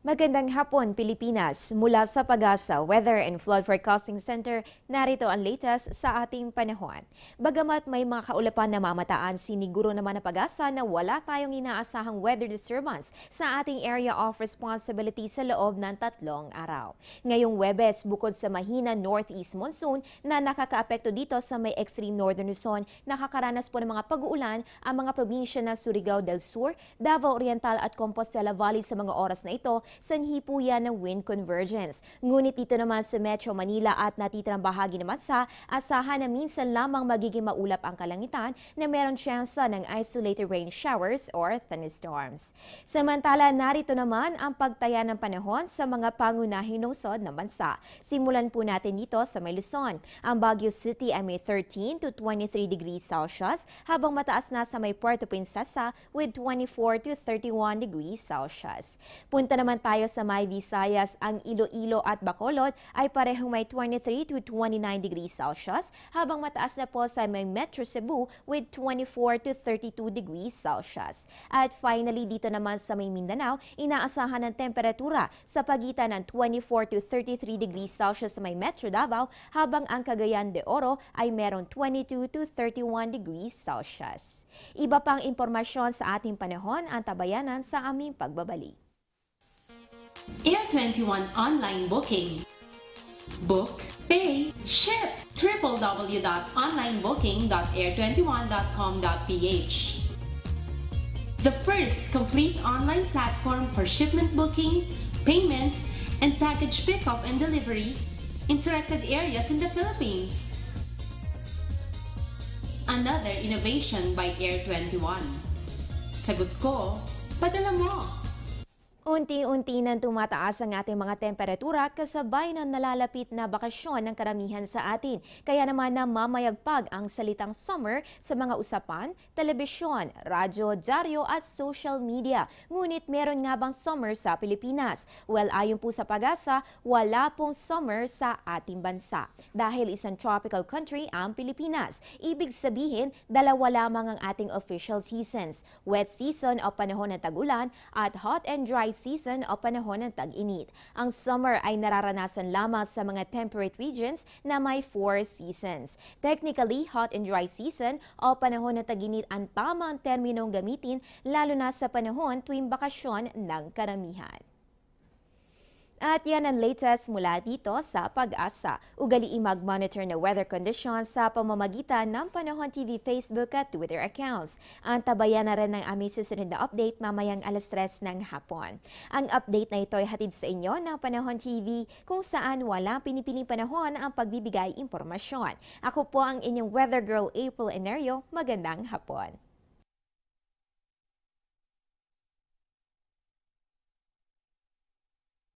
Magandang hapon, Pilipinas. Mula sa Pag-asa Weather and Flood Forecasting Center, narito ang latest sa ating panahon. Bagamat may mga kaulapan na mamataan, siniguro naman ng Pag-asa na wala tayong inaasahang weather disturbance sa ating area of responsibility sa loob ng 3 araw. Ngayong Huwebes, bukod sa mahina northeast monsoon na nakakaapekto dito sa may extreme northern Luzon, nakakaranas po ng mga pag-uulan ang mga probinsya na Surigao del Sur, Davao Oriental at Compostela Valley sa mga oras na ito, sanhi po yan ng wind convergence. Ngunit dito naman sa Metro Manila at natitirang bahagi naman sa asahan na minsan lamang magiging maulap ang kalangitan na meron tsansa ng isolated rain showers or thunderstorms. Samantala, narito naman ang pagtaya ng panahon sa mga pangunahing lungsod ng bansa. Simulan po natin dito sa may Luzon. Ang Baguio City ay may 13 to 23 degrees Celsius habang mataas na sa may Puerto Princesa with 24 to 31 degrees Celsius. Punta naman tayo sa may Visayas, ang Iloilo at Bacolod ay parehong may 23 to 29 degrees Celsius habang mataas na po sa may Metro Cebu with 24 to 32 degrees Celsius. At finally dito naman sa may Mindanao, inaasahan ng temperatura sa pagitan ng 24 to 33 degrees Celsius sa may Metro Davao habang ang Cagayan de Oro ay meron 22 to 31 degrees Celsius. Iba pang impormasyon sa ating panahon ang tabayanan sa aming pagbabalik. Air 21 online booking. Book, pay, ship. www.onlinebooking.air21.com.ph. The first complete online platform for shipment booking, payment, and package pickup and delivery in selected areas in the Philippines. Another innovation by Air 21. Sagot ko, padala mo. Unti-unti nang tumataas ang ating mga temperatura kasabay ng nalalapit na bakasyon ng karamihan sa atin. Kaya naman namamayagpag ang salitang summer sa mga usapan, telebisyon, radyo, dyaryo at social media. Ngunit meron nga bang summer sa Pilipinas? Well, ayon po sa Pag-asa, wala pong summer sa ating bansa. Dahil isang tropical country ang Pilipinas. Ibig sabihin, dalawa lamang ang ating official seasons. Wet season o panahon ng tag-ulan at hot and dry season o panahon ng tag-init. Ang summer ay nararanasan lamang sa mga temperate regions na may 4 seasons. Technically, hot and dry season o panahon ng tag-init ang tamang terminong gamitin lalo na sa panahon tuwing bakasyon ng karamihan. At yan ang latest mula dito sa Pag-asa. Ugaliin mag-monitor na weather conditions sa pamamagitan ng Panahon TV Facebook at Twitter accounts. Antabayan na rin ng aming susunod na update mamayang 3:00 ng hapon. Ang update na ito ay hatid sa inyo ng Panahon TV kung saan walang pinipiling panahon ang pagbibigay impormasyon. Ako po ang inyong weather girl April Enerio. Magandang hapon.